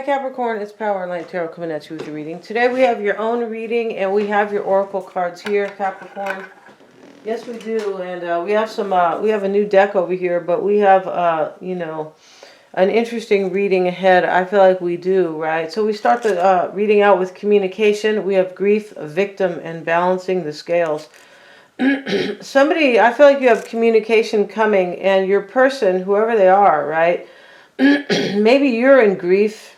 Capricorn, it's Power and Light Tarot coming at you with your reading. Today we have your own reading and we have your oracle cards here, Capricorn. Yes, we do, and we have some. We have a new deck over here, but we have, an interesting reading ahead. I feel like we do, right? So we start the reading out with communication. We have grief, victim, and balancing the scales. Somebody, I feel like you have communication coming, and your person, whoever they are, right? Maybe you're in grief.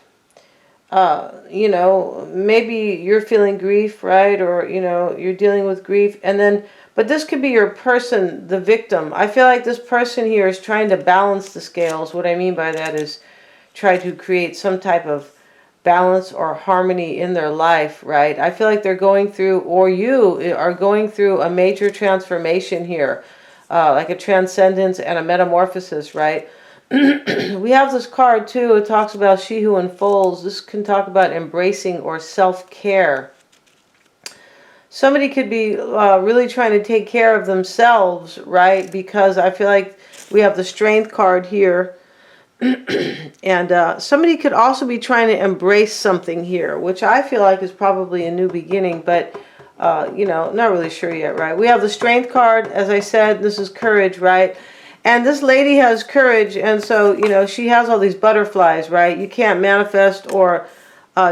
Maybe you're feeling grief, right? Or, you're dealing with grief. And then, but this could be your person, the victim. I feel like this person here is trying to balance the scales. What I mean by that is try to create some type of balance or harmony in their life, right? I feel like they're going through, or you are going through a major transformation here, like a transcendence and a metamorphosis, right? We have this card too. It talks about she who unfolds. This can talk about embracing or self-care. Somebody could be really trying to take care of themselves, right? Because I feel like we have the strength card here. And somebody could also be trying to embrace something here, which I feel like is probably a new beginning, but not really sure yet, right? We have the strength card. As I said, this is courage, right? And this lady has courage, and so, she has all these butterflies, right? You can't manifest or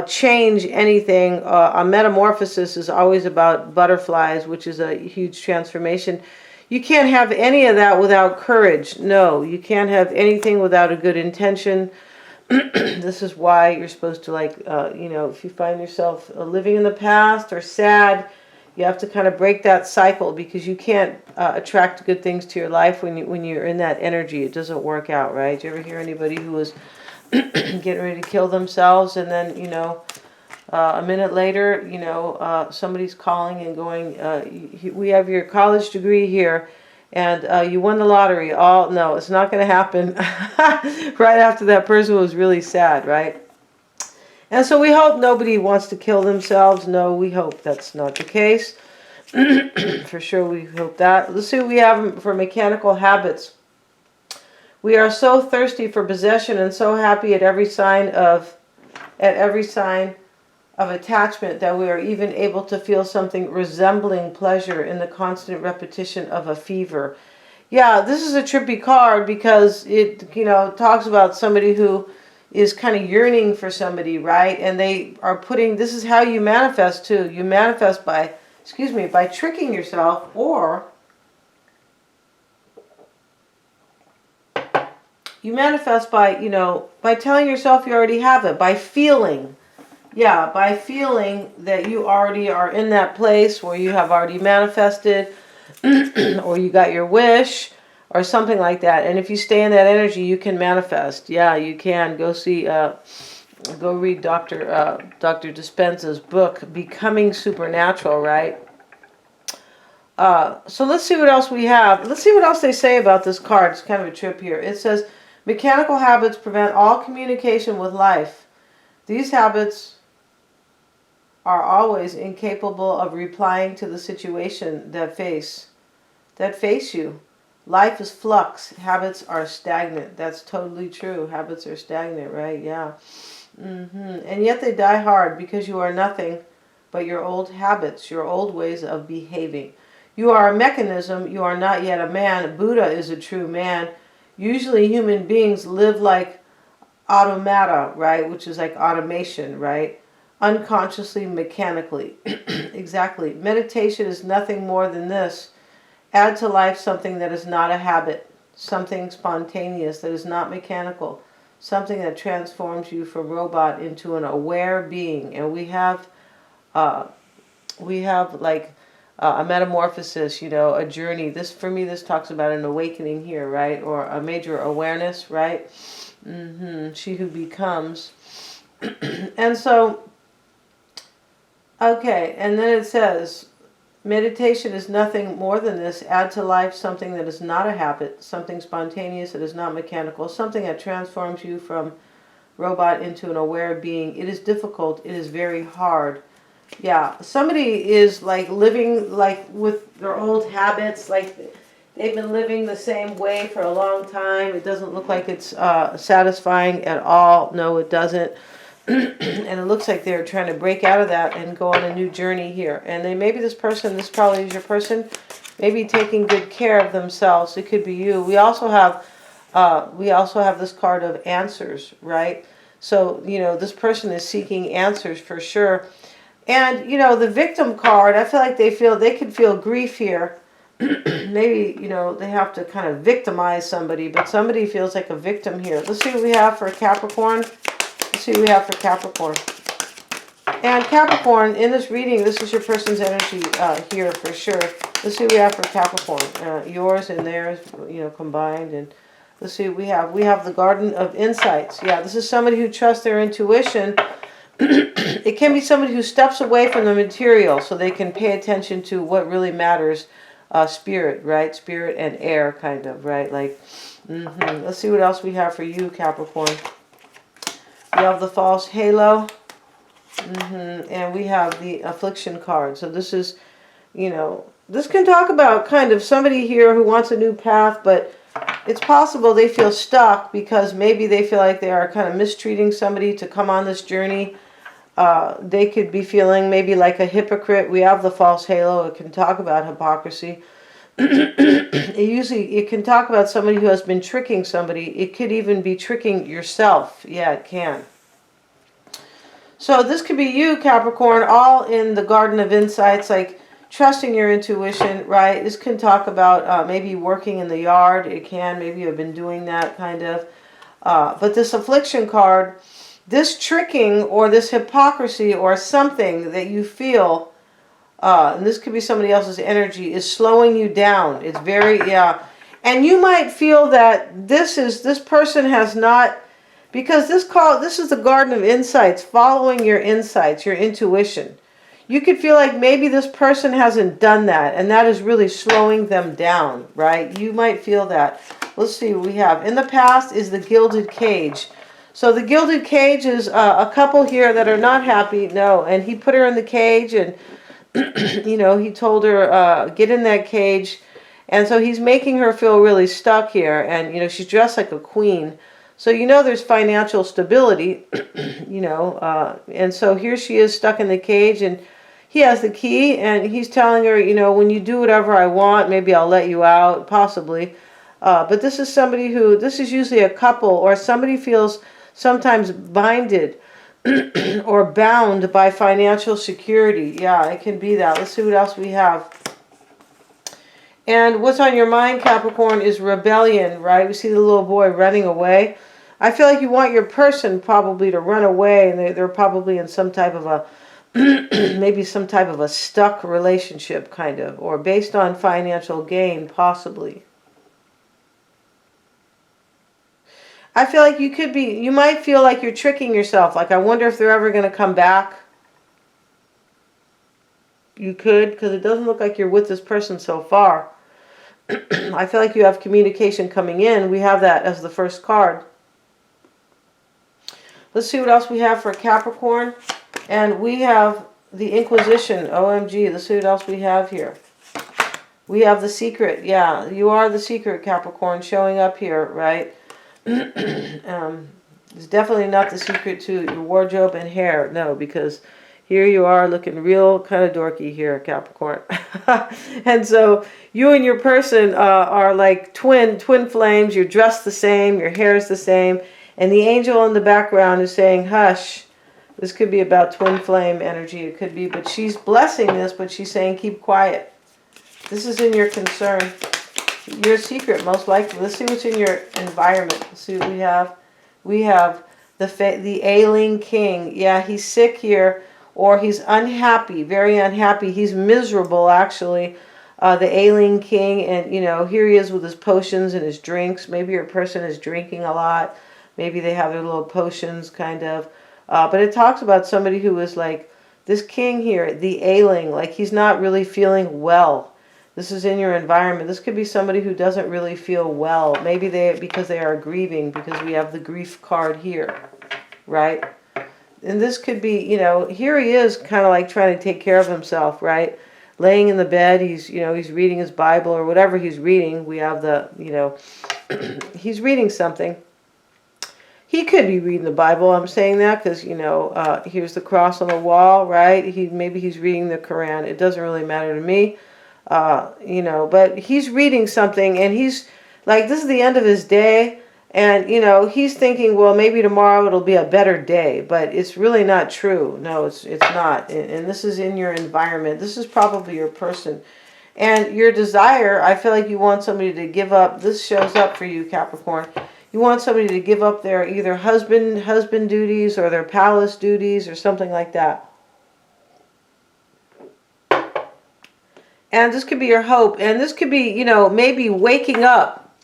change anything. A metamorphosis is always about butterflies, which is a huge transformation. You can't have any of that without courage. No, you can't have anything without a good intention. This is why you're supposed to, if you find yourself living in the past or sad, you have to kind of break that cycle, because you can't attract good things to your life when you're in that energy. It doesn't work out, right? Do you ever hear anybody who was getting ready to kill themselves, and then, a minute later, somebody's calling and going, we have your college degree here, and you won the lottery. Oh, no, it's not going to happen. Right after that person was really sad, right? And so we hope nobody wants to kill themselves. No, we hope that's not the case. For sure, we hope that. Let's see what we have for mechanical habits. We are so thirsty for possession and so happy at every sign of attachment that we are even able to feel something resembling pleasure in the constant repetition of a fever. Yeah, this is a trippy card because it, talks about somebody who is kind of yearning for somebody, right? And they are this is how you manifest too. You manifest by tricking yourself, or you manifest by telling yourself you already have it, by feeling. Yeah, by feeling that you already are in that place where you have already manifested, or you got your wish, or something like that. And if you stay in that energy, you can manifest. Yeah, you can. Go read Dr. Dispenza's book, Becoming Supernatural, right? So let's see what else we have. Let's see what else they say about this card. It's kind of a trip here. It says, mechanical habits prevent all communication with life. These habits are always incapable of replying to the situation that face you. Life is flux. Habits are stagnant. That's totally true. Habits are stagnant, right? Yeah. And yet they die hard because you are nothing but your old habits, your old ways of behaving. You are a mechanism. You are not yet a man. Buddha is a true man. Usually human beings live like automata, right? Which is like automation, right? Unconsciously, mechanically. Exactly. Meditation is nothing more than this. Add to life something that is not a habit, something spontaneous that is not mechanical, something that transforms you from robot into an aware being. And we have like a metamorphosis, a journey. For me, this talks about an awakening here, right? Or a major awareness, right? She who becomes. And so, okay, and then it says, meditation is nothing more than this. Add to life something that is not a habit, something spontaneous that is not mechanical, something that transforms you from robot into an aware being. It is difficult. It is very hard. Yeah, somebody is like living like with their old habits, like they've been living the same way for a long time. It doesn't look like it's satisfying at all. No, it doesn't. And it looks like they're trying to break out of that and go on a new journey here. And they, maybe this probably is your person, maybe taking good care of themselves. It could be you. We also have this card of answers, right? So, this person is seeking answers for sure. And, the victim card, I feel like they could feel grief here. Maybe, they have to kind of victimize somebody, but somebody feels like a victim here. Let's see what we have for Capricorn. Let's see what we have for Capricorn. And Capricorn, in this reading, this is your person's energy here for sure. Let's see what we have for Capricorn. Yours and theirs, combined. And let's see what we have. We have the Garden of Insights. Yeah, this is somebody who trusts their intuition. It can be somebody who steps away from the material so they can pay attention to what really matters. Spirit, right? Spirit and air, kind of, right? Like, let's see what else we have for you, Capricorn. We have the false halo. And we have the affliction card. So this is, this can talk about kind of somebody here who wants a new path, but it's possible they feel stuck because maybe they feel like they are kind of mistreating somebody to come on this journey. They could be feeling maybe like a hypocrite. We have the false halo. It can talk about hypocrisy. It can talk about somebody who has been tricking somebody. It could even be tricking yourself. Yeah, it can. So this could be you, Capricorn, all in the Garden of Insights, like trusting your intuition, right? This can talk about maybe working in the yard. It can. Maybe you've been doing that kind of. But this affliction card, this tricking or this hypocrisy or something that you feel, and this could be somebody else's energy, is slowing you down. It's very, and you might feel that this person has not, because this is the Garden of Insights, following your insights, your intuition. You could feel like maybe this person hasn't done that, and that is really slowing them down, right? You might feel that. Let's see what we have. In the past is the Gilded Cage. So the Gilded Cage is a couple here that are not happy. No, and he put her in the cage, and he told her get in that cage, and so he's making her feel really stuck here. And she's dressed like a queen, so there's financial stability. And so here she is stuck in the cage, and he has the key, and he's telling her, when you do whatever I want, maybe I'll let you out, possibly. But this is somebody this is usually a couple, or somebody feels sometimes binded or bound by financial security. Yeah, it can be that. Let's see what else we have. And what's on your mind, Capricorn, is rebellion, right? We see the little boy running away. I feel like you want your person probably to run away, and they're probably in some type of a, maybe some type of a stuck relationship, kind of, or based on financial gain, possibly. I feel like you might feel like you're tricking yourself. Like, I wonder if they're ever going to come back. You could, because it doesn't look like you're with this person so far. I feel like you have communication coming in. We have that as the first card. Let's see what else we have for Capricorn. And we have the Inquisition. OMG, let's see what else we have here. We have the Secret. Yeah, you are the Secret, Capricorn, showing up here, right? It's definitely not the secret to your wardrobe and hair. No, because here you are looking real kind of dorky here, Capricorn. And so you and your person are like twin flames. You're dressed the same. Your hair is the same. And the angel in the background is saying, hush. This could be about twin flame energy. It could be, but she's blessing this, but she's saying, keep quiet. This is in your concern. Your secret, most likely. Let's see what's in your environment. Let's see what we have. We have the ailing king. Yeah, he's sick here, or he's unhappy, very unhappy. He's miserable, actually. The ailing king, and here he is with his potions and his drinks. Maybe your person is drinking a lot. Maybe they have their little potions, kind of. But it talks about somebody who is like this king here, the ailing, like he's not really feeling well. This is in your environment. This could be somebody who doesn't really feel well. Maybe because they are grieving, because we have the grief card here, right? And this could be, here he is kind of like trying to take care of himself, right? Laying in the bed, he's reading his Bible or whatever he's reading. We have the, he's reading something. He could be reading the Bible. I'm saying that because, you know, here's the cross on the wall, right? Maybe he's reading the Quran. It doesn't really matter to me, you know, but he's reading something, and he's like, this is the end of his day. And, you know, he's thinking, well, maybe tomorrow it'll be a better day, but it's really not true. No, it's not. And this is in your environment. This is probably your person. And your desire, I feel like you want somebody to give up. This shows up for you, Capricorn. You want somebody to give up their either husband duties or their palace duties or something like that. And this could be your hope. And this could be, you know, maybe waking up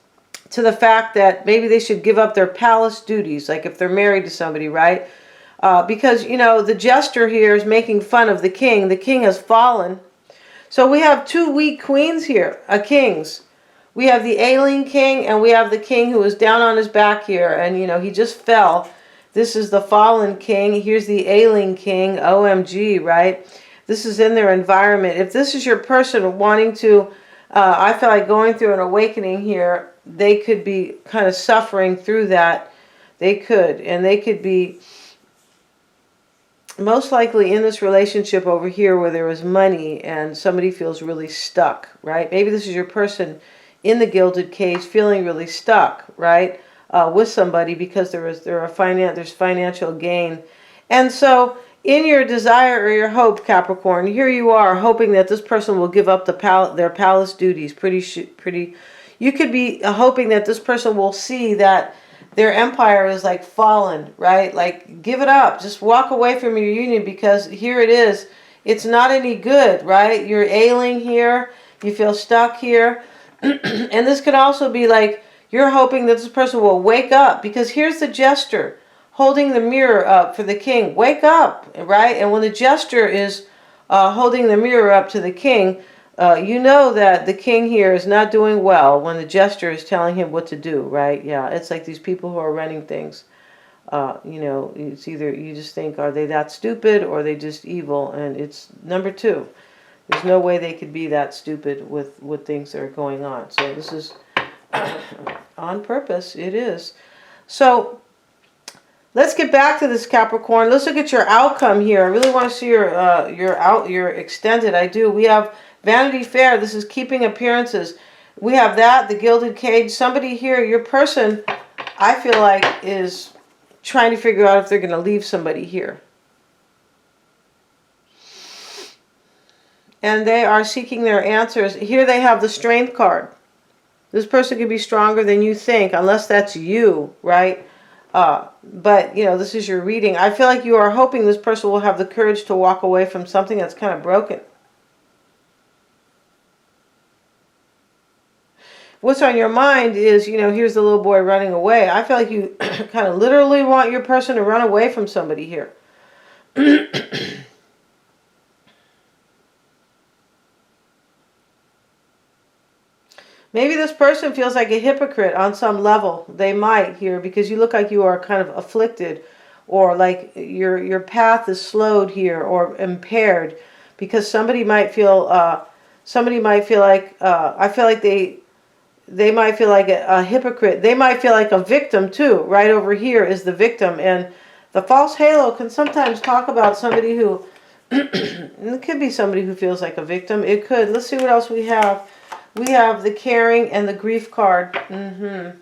to the fact that maybe they should give up their palace duties, like if they're married to somebody, right? Because, you know, the jester here is making fun of the king. The king has fallen. So we have two weak queens here, kings. We have the ailing king, and we have the king who is down on his back here, and, you know, he just fell. This is the fallen king. Here's the ailing king, OMG, right? This is in their environment. If this is your person wanting to, I feel like going through an awakening here, they could be kind of suffering through that. They could. And they could be most likely in this relationship over here where there is money and somebody feels really stuck, right? Maybe this is your person in the gilded cage feeling really stuck, right? With somebody because there's financial gain. And so in your desire or your hope, Capricorn, here you are hoping that this person will give up their palace duties. You could be hoping that this person will see that their empire is like fallen, right? Like, give it up. Just walk away from your union because here it is. It's not any good, right? You're ailing here. You feel stuck here. And this could also be like you're hoping that this person will wake up because here's the jester holding the mirror up for the king. Wake up, right? And when the jester is holding the mirror up to the king, you know that the king here is not doing well when the jester is telling him what to do, right? Yeah, it's like these people who are running things. You know, it's either you just think, are they that stupid or are they just evil? And it's number two. There's no way they could be that stupid with things that are going on. So this is on purpose. It is. So let's get back to this, Capricorn. Let's look at your outcome here. I really want to see your extended. I do. We have Vanity Fair. This is keeping appearances. We have that, the gilded cage. Somebody here, your person, I feel like is trying to figure out if they're going to leave somebody here. And they are seeking their answers. Here they have the Strength card. This person could be stronger than you think, unless that's you, right? But, you know, this is your reading. I feel like you are hoping this person will have the courage to walk away from something that's kind of broken. What's on your mind is, you know, here's the little boy running away. I feel like you kind of literally want your person to run away from somebody here. Maybe this person feels like a hypocrite on some level. They might here because you look like you are kind of afflicted or like your path is slowed here or impaired because somebody might feel like I feel like they might feel like a hypocrite. They might feel like a victim too. Right over here is the victim, and the false halo can sometimes talk about somebody who it could be somebody who feels like a victim. It could. Let's see what else we have. We have the caring and the grief card. And,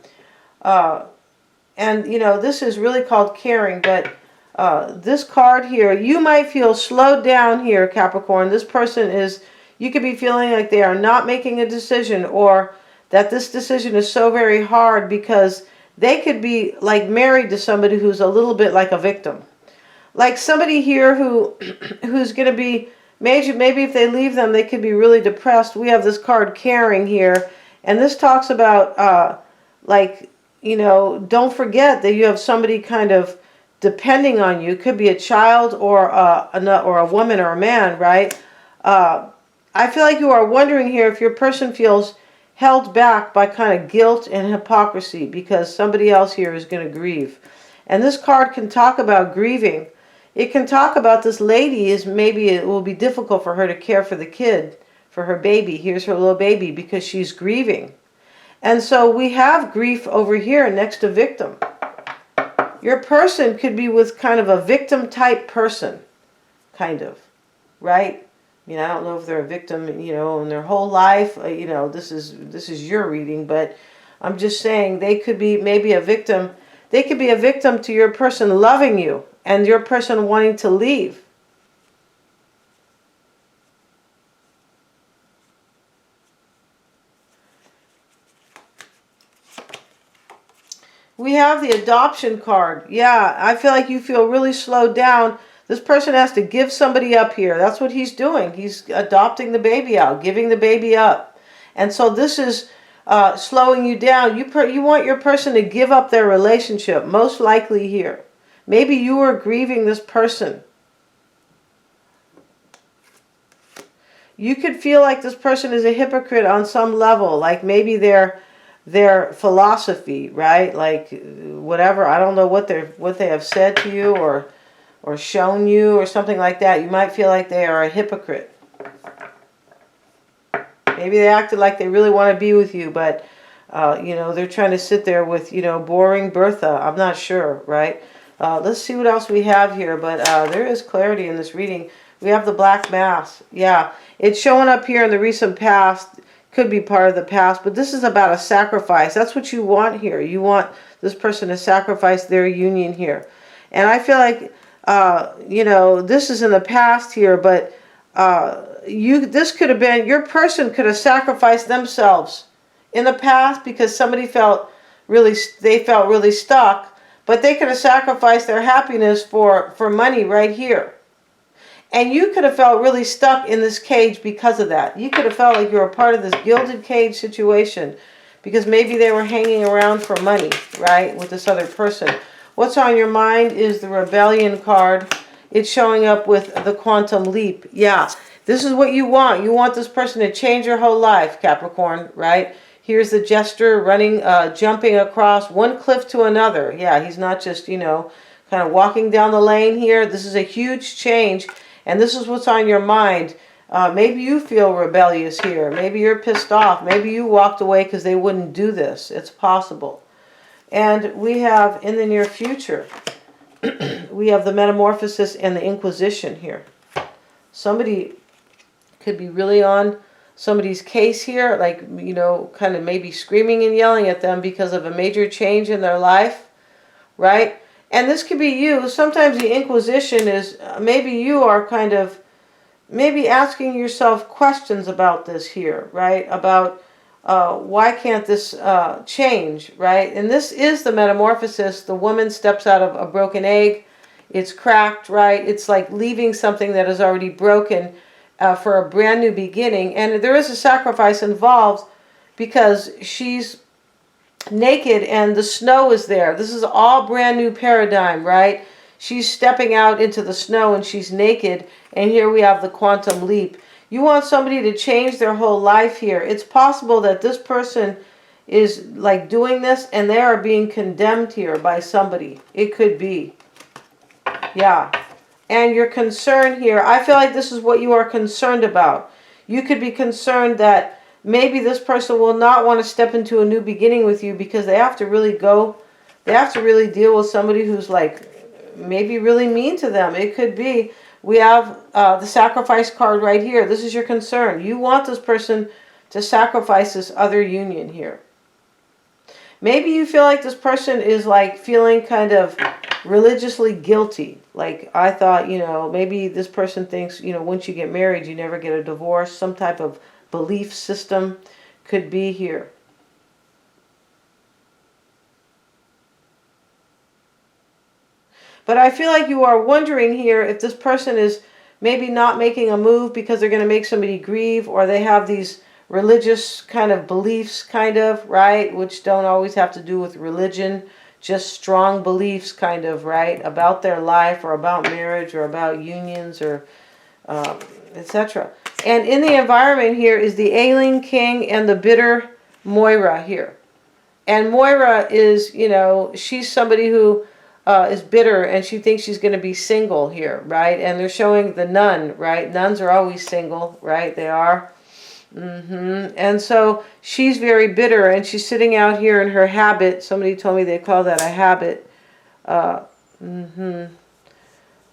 you know, this is really called caring, but this card here, you might feel slowed down here, Capricorn. This person is, you could be feeling like they are not making a decision or that this decision is so very hard because they could be like married to somebody who's a little bit like a victim. Like somebody here who's going to be, maybe if they leave them, they could be really depressed. We have this card caring here. And this talks about, like, you know, don't forget that you have somebody kind of depending on you. It could be a child or a woman or a man, right? I feel like you are wondering here if your person feels held back by kind of guilt and hypocrisy because somebody else here is going to grieve. And this card can talk about grieving. It can talk about this lady is maybe it will be difficult for her to care for the kid, for her baby. Here's her little baby because she's grieving. And so we have grief over here next to victim. Your person could be with kind of a victim type person, kind of, right? I mean, I don't know if they're a victim, you know, in their whole life. You know, this is your reading, but I'm just saying they could be maybe a victim. They could be a victim to your person loving you and your person wanting to leave. We have the adoption card. Yeah, I feel like you feel really slowed down. This person has to give somebody up here. That's what he's doing. He's adopting the baby out, giving the baby up. And so this is slowing you down. You want your person to give up their relationship, most likely here. Maybe you are grieving this person. You could feel like this person is a hypocrite on some level, like maybe their philosophy, right? Like whatever, I don't know what they have said to you or shown you or something like that. You might feel like they are a hypocrite. Maybe they acted like they really want to be with you, but you know, they're trying to sit there with, you know, boring Bertha. I'm not sure, right? Let's see what else we have here, but there is clarity in this reading. We have the Black Mass. Yeah, it's showing up here in the recent past. Could be part of the past, but this is about a sacrifice. That's what you want here. You want this person to sacrifice their union here. And I feel like, you know, this is in the past here, but this could have been, your person could have sacrificed themselves in the past because somebody felt really stuck, but they could have sacrificed their happiness for money right here. And you could have felt really stuck in this cage because of that. You could have felt like you were part of this gilded cage situation because maybe they were hanging around for money, right, with this other person. What's on your mind is the Rebellion card. It's showing up with the Quantum Leap. Yeah, this is what you want. You want this person to change your whole life, Capricorn, right? Here's the jester running, jumping across one cliff to another. Yeah, he's not just, you know, kind of walking down the lane here. This is a huge change. And this is what's on your mind. Maybe you feel rebellious here. Maybe you're pissed off. Maybe you walked away because they wouldn't do this. It's possible. And we have in the near future, we have the Metamorphosis and the Inquisition here. Somebody could be really on somebody's case here, like, you know, kind of maybe screaming and yelling at them because of a major change in their life, right? And this could be you. Sometimes the Inquisition is, maybe you are kind of, maybe asking yourself questions about this here, right? About why can't this change, right? And this is the metamorphosis. The woman steps out of a broken egg. It's cracked, right? It's like leaving something that is already broken for a brand new beginning. And there is a sacrifice involved because she's naked and the snow is there. This is all brand new paradigm, right? She's stepping out into the snow and she's naked, and here we have the quantum leap. You want somebody to change their whole life here. It's possible that this person is like doing this and they are being condemned here by somebody. It could be. Yeah. And your concern here, I feel like this is what you are concerned about. You could be concerned that maybe this person will not want to step into a new beginning with you because they have to really deal with somebody who's like maybe really mean to them. It could be. We have the sacrifice card right here. This is your concern. You want this person to sacrifice this other union here. Maybe you feel like this person is like feeling kind of religiously guilty. Like, I thought, you know, maybe this person thinks, you know, once you get married, you never get a divorce. Some type of belief system could be here. But I feel like you are wondering here if this person is maybe not making a move because they're going to make somebody grieve, or they have these religious kind of beliefs, kind of, right? Which don't always have to do with religion, just strong beliefs, kind of, right? About their life or about marriage or about unions or etc. And in the environment here is the ailing king and the bitter Moira here. And Moira is, you know, she's somebody who is bitter and she thinks she's going to be single here, right? And they're showing the nun, right? Nuns are always single, right? They are. And so she's very bitter and she's sitting out here in her habit. Somebody told me they call that a habit.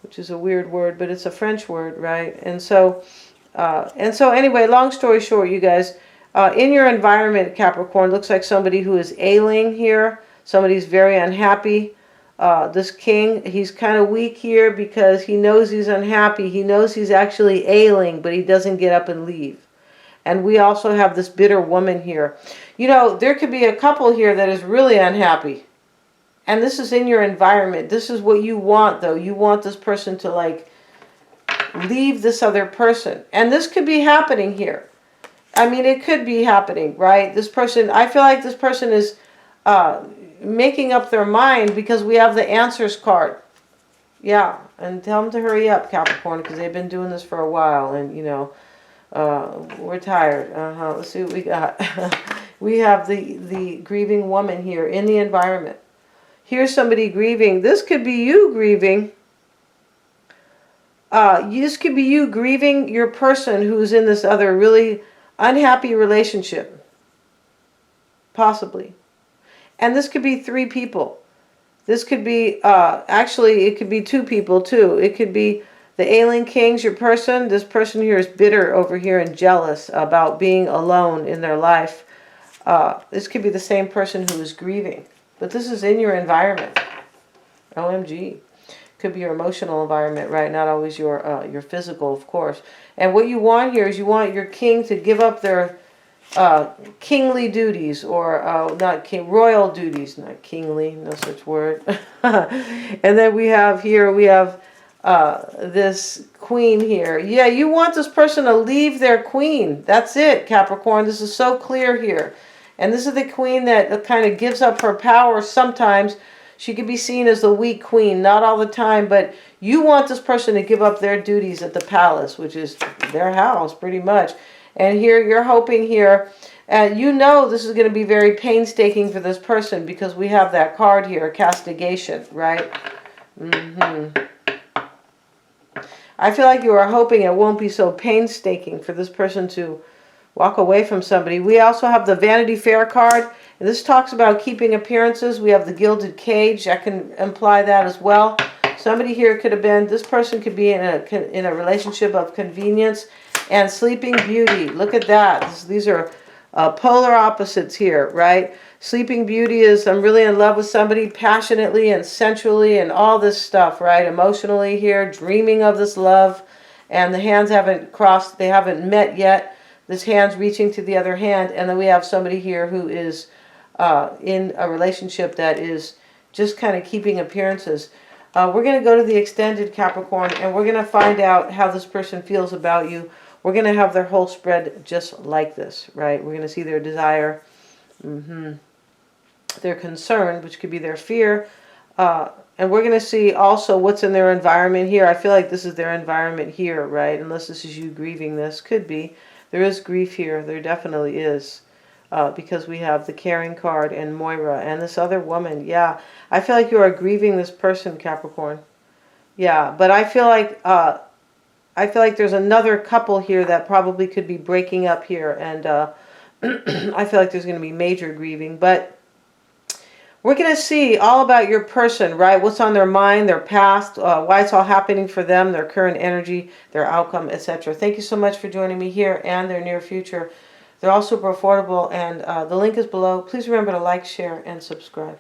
Which is a weird word, but it's a French word, right? And so anyway, long story short, you guys, in your environment, Capricorn, looks like somebody who is ailing here. Somebody's very unhappy. This king, he's kind of weak here because he knows he's unhappy. He knows he's actually ailing, but he doesn't get up and leave. And we also have this bitter woman here. You know, there could be a couple here that is really unhappy. And this is in your environment. This is what you want, though. You want this person to, like, leave this other person. And this could be happening here. I mean, it could be happening, right? This person, I feel like this person is making up their mind because we have the answers card. Yeah, and tell them to hurry up, Capricorn, because they've been doing this for a while. And, you know, we're tired. Let's see what we got. We have the grieving woman here in the environment. Here's somebody grieving. This could be you grieving. This could be you grieving your person who's in this other really unhappy relationship. Possibly. And this could be 3 people. This could be, actually, it could be 2 people too. It could be the ailing king's your person. This person here is bitter over here and jealous about being alone in their life. This could be the same person who is grieving. But this is in your environment. OMG. Could be your emotional environment, right? Not always your physical, of course. And what you want here is you want your king to give up their kingly duties, or not king, royal duties, not kingly, no such word. And then we have here, this queen here. Yeah, you want this person to leave their queen. That's it, Capricorn. This is so clear here. And this is the queen that kind of gives up her power sometimes. She could be seen as the weak queen, not all the time, but you want this person to give up their duties at the palace, which is their house, pretty much. And here, you're hoping here, and you know this is going to be very painstaking for this person because we have that card here, castigation, right? I feel like you are hoping it won't be so painstaking for this person to walk away from somebody. We also have the Vanity Fair card. And this talks about keeping appearances. We have the Gilded Cage. That can imply that as well. Somebody here could have been, this person could be in a relationship of convenience and Sleeping Beauty. Look at that. These are polar opposites here, right? Sleeping Beauty is, I'm really in love with somebody passionately and sensually and all this stuff, right? Emotionally here, dreaming of this love. And the hands haven't crossed, they haven't met yet. This hand's reaching to the other hand. And then we have somebody here who is in a relationship that is just kind of keeping appearances. We're going to go to the extended Capricorn, and we're going to find out how this person feels about you. We're going to have their whole spread just like this, right? We're going to see their desire, their concern, which could be their fear. And we're going to see also what's in their environment here. I feel like this is their environment here, right? Unless this is you grieving this. Could be. There is grief here. There definitely is. Because we have the Caring card and Moira and this other woman. Yeah, I feel like you are grieving this person, Capricorn. Yeah, but I feel like there's another couple here that probably could be breaking up here, and I feel like there's going to be major grieving. But we're going to see all about your person, right? What's on their mind, their past, why it's all happening for them, their current energy, their outcome, etc. Thank you so much for joining me here and their near future. They're all super affordable, and the link is below. Please remember to like, share, and subscribe.